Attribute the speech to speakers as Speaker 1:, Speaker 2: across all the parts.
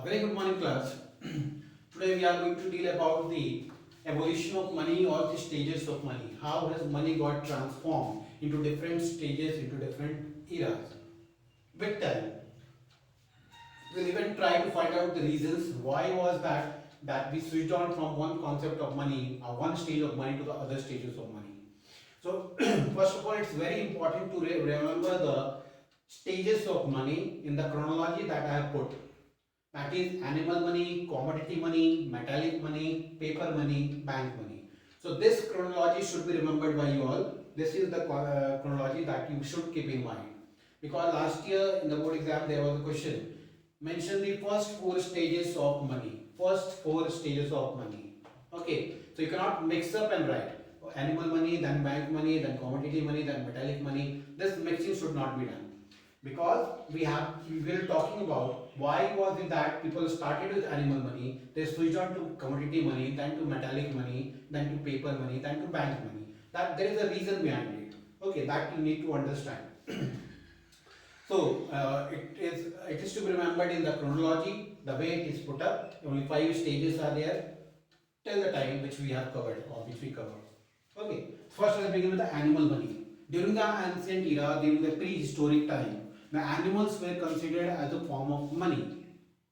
Speaker 1: A very good morning, class. Today we are going to deal about the evolution of money or the stages of money. How has money got transformed into different stages, into different eras with time. We'll even try to find out the reasons why was that we switched on from one concept of money or one stage of money to the other stages of money. So first of all, it's very important to remember the stages of money in the chronology that I have put. That is animal money, commodity money, metallic money, paper money, bank money. So this chronology should be remembered by you all. This is the chronology that you should keep in mind. Because last year in the board exam there was a question. Mention the first four stages of money. First four stages of money. Okay. So you cannot mix up and write. Animal money, then bank money, then commodity money, then metallic money. This mixing should not be done, because we were talking about why was it that people started with animal money, they switched on to commodity money, then to metallic money, then to paper money, then to bank money. That there is a reason behind it. Okay, that you need to understand. So it is to be remembered in the chronology, the way it is put up. Only 5 stages are there till the time which we have covered or which we covered. Okay, first let's begin with the animal money. During the ancient era, during the prehistoric time, the animals were considered as a form of money.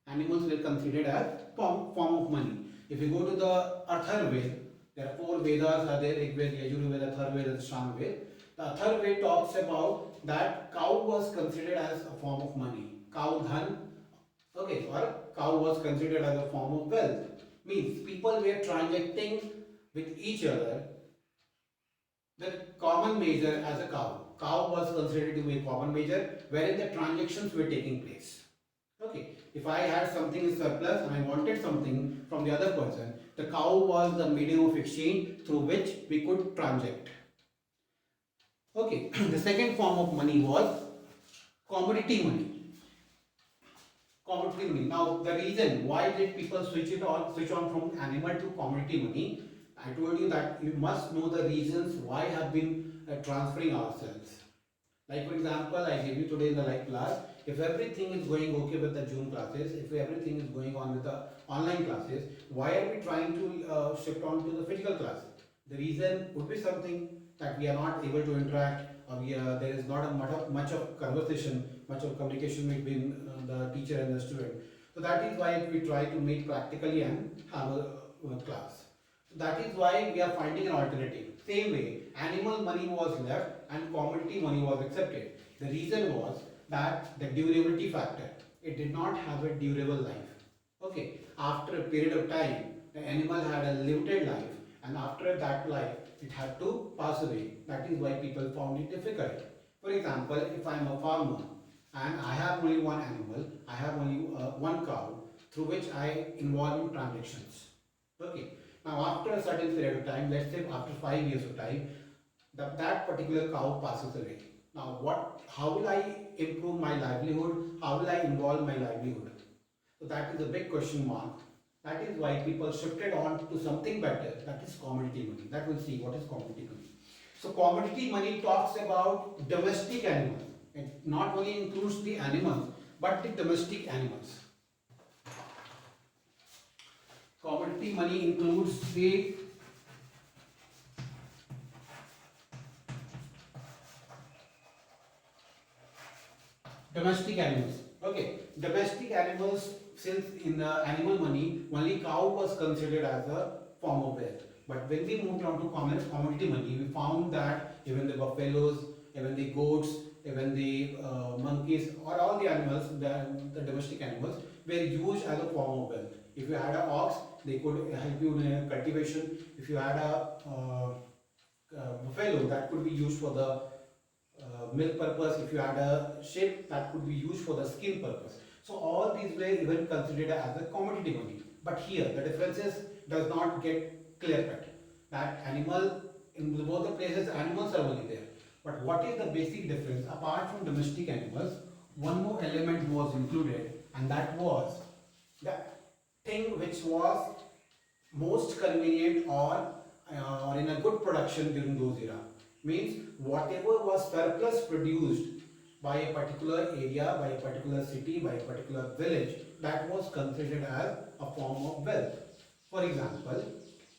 Speaker 1: Animals were considered as form of money. If you go to the Atharvaveda, there are 4 Vedas are there: Rig Veda, Yajurveda, Atharvaveda, and Samaveda. The Atharvaveda talks about that cow was considered as a form of money. Cow dhan, okay, or cow was considered as a form of wealth. Means people were transacting with each other. The common measure as a cow. Cow was considered to be a common measure wherein the transactions were taking place. Okay, if I had something in surplus and I wanted something from the other person, the cow was the medium of exchange through which we could transact. Okay, the second form of money was commodity money. Commodity money. Now, the reason why did people switch on from animal to commodity money? I told you that you must know the reasons why have been transferring ourselves. Like for example, I gave you today in the live class, if everything is going okay with the Zoom classes, if everything is going on with the online classes, why are we trying to shift on to the physical class? The reason would be something that we are not able to interact, or there is not much of conversation, much of communication between the teacher and the student. So that is why we try to meet practically and have a class. So that is why we are finding an alternative. Same way, animal money was left and commodity money was accepted. The reason was that the durability factor. It did not have a durable life. Okay, after a period of time, the animal had a limited life, and after that life, it had to pass away. That is why people found it difficult. For example, if I am a farmer and I have only one animal, I have only one cow through which I involve in transactions. Okay. Now, after a certain period of time, let's say after 5 years of time, that particular cow passes away. Now, how will I improve my livelihood? How will I involve my livelihood? So that is a big question mark. That is why people shifted on to something better. That is commodity money. That we'll see what is commodity money. So commodity money talks about domestic animals. It not only includes the animals, but the domestic animals. Commodity money includes the domestic animals. Okay, domestic animals, since in the animal money, only cow was considered as a form of wealth. But when we moved on to commodity money, we found that even the buffaloes, even the goats, even the monkeys, or all the animals, the domestic animals, were used as a form of wealth. If you had an ox, they could help you in cultivation. If you had a buffalo, that could be used for the milk purpose. If you had a sheep, that could be used for the skin purpose. So all these were even considered as a commodity money. But here the differences does not get clear cut. That animal in both the places animals are only there. But what is the basic difference? Apart from domestic animals, one more element was included, and that was the thing which was most convenient or in a good production during those era. Means whatever was surplus produced by a particular area, by a particular city, by a particular village, that was considered as a form of wealth. For example,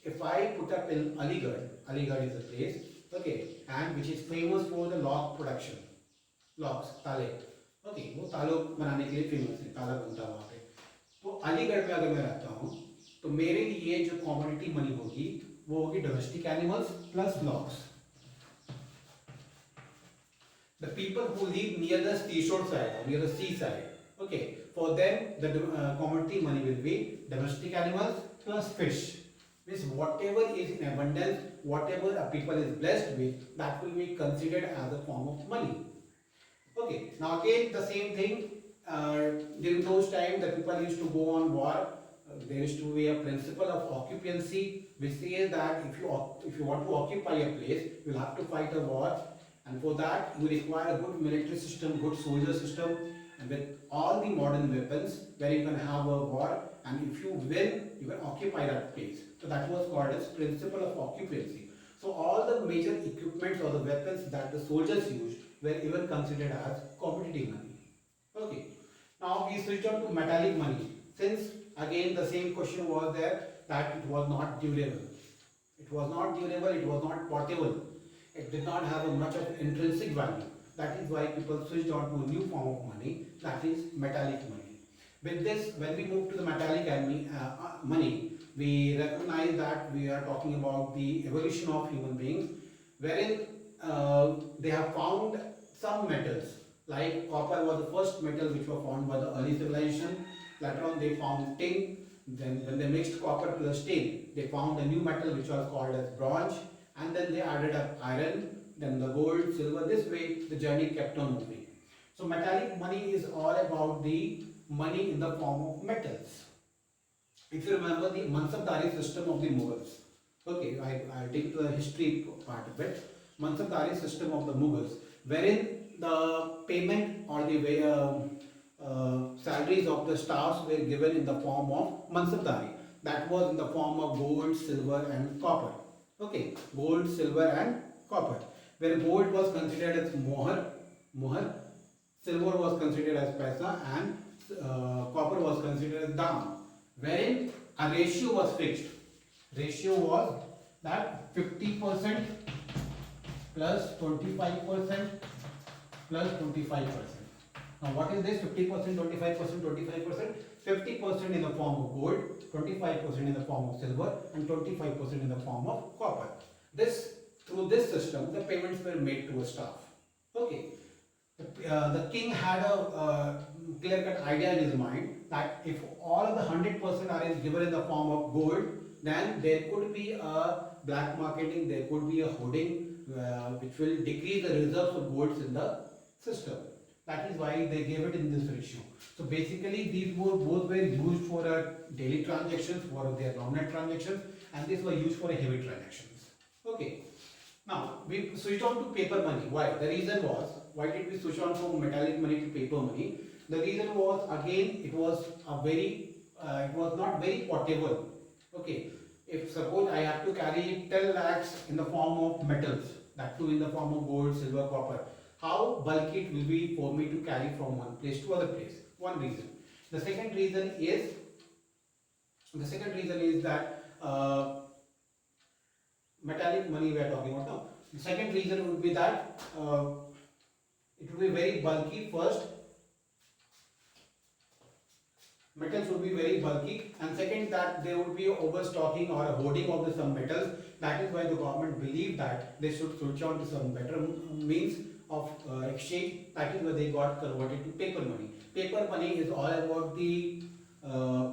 Speaker 1: if I put up in Aligarh, Aligarh is a place, okay, and which is famous for the lock production, locks, ताले, okay, वो तालों बनाने के लिए famous है, ताला बनता है वहाँ पे. तो अलीगढ़ में अगर मैं रहता हूँ तो मेरे लिए जो कॉमोडिटी मनी होगी वो होगी domestic animals plus locks. The people who live near the seashore side or near the seaside, okay, for them the commodity money will be domestic animals plus fish. Means whatever is in abundance, whatever a people is blessed with, that will be considered as a form of money. Okay, now again the same thing. During those times, the people used to go on war. There used to be a principle of occupancy, which says that if you want to occupy a place, you will have to fight a war. And for that, you require a good military system, good soldier system, and with all the modern weapons, where you can have a war, and if you win, you can occupy that place. So that was called as principle of occupancy. So all the major equipments or the weapons that the soldiers used were even considered as commodity money. Okay. Now we switch on to metallic money. Since again the same question was there that it was not durable. It was not durable, it was not portable. It did not have a much of intrinsic value. That is why people switched on to a new form of money, that is metallic money. With this, when we move to the metallic money, we recognize that we are talking about the evolution of human beings, wherein they have found some metals, like copper was the first metal which was found by the early civilization. Later on they found tin. Then when they mixed copper plus tin, they found a new metal which was called as bronze, and then they added up iron, then the gold, silver. This way the journey kept on moving. So metallic money is all about the money in the form of metals. If you remember the Mansabdari system of the Mughals, okay, I take the history part of it. Mansabdari system of the Mughals, wherein the payment or the salaries of the staffs were given in the form of Mansabdari. That was in the form of gold, silver and copper. Okay, gold, silver and copper. Where gold was considered as mohar, silver was considered as paisa, and copper was considered as dam. Wherein a ratio was fixed. Ratio was that 50% plus 25% plus 25%. Now what is this 50%, 25%, 25%? 50% in the form of gold, 25% in the form of silver and 25% in the form of copper. Through this system, the payments were made to a staff. Okay. The king had a clear-cut idea in his mind that if all of the 100% are given in the form of gold, then there could be a black marketing, there could be a hoarding which will decrease the reserves of golds in the system. That is why they gave it in this ratio. So basically these both were used for daily transactions, for their nominal transactions, and these were used for heavy transactions. Okay. Now we switched on to paper money. Why? The reason was, why did we switch on from metallic money to paper money? The reason was, again, it was not very portable. Okay. If suppose I have to carry 10 lakhs in the form of metals, that too in the form of gold, silver, copper, how bulky it will be for me to carry from one place to other place. One reason. The second reason is that metallic money we are talking about now. The second reason would be that it would be very bulky. First, metals would be very bulky, and second, that there would be overstocking or a hoarding of some metals. That is why the government believed that they should switch on to some better means of exchange. That is why they got converted to paper money. Paper money is all about the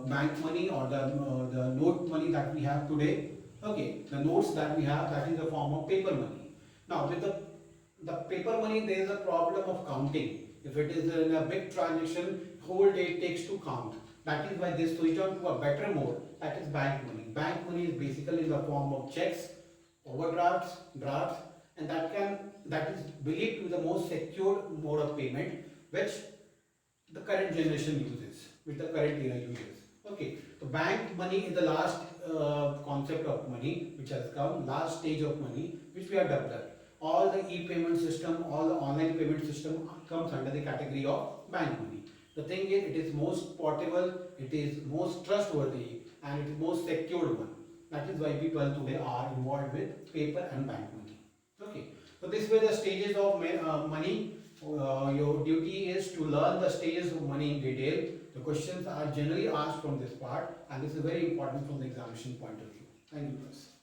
Speaker 1: bank money or the note money that we have today. Okay, the notes that we have, that is a form of paper money. Now with the paper money, there is a problem of counting. If it is in a big transaction, whole day it takes to count. That is why they switch on to a better mode, that is bank money. Bank money is basically in the form of checks, overdrafts, drafts, and that is believed to be the most secure mode of payment which the current generation uses, which the current era uses. Okay, so bank money is the last concept of money which has come, last stage of money which we have developed. All the e-payment system, all the online payment system comes under the category of bank money. The thing is, it is most portable, it is most trustworthy, and it is most secured one. That is why people today are involved with paper and bank money. Okay. So this were the stages of money. Your duty is to learn the stages of money in detail. The questions are generally asked from this part, and this is very important from the examination point of view. Thank you, class.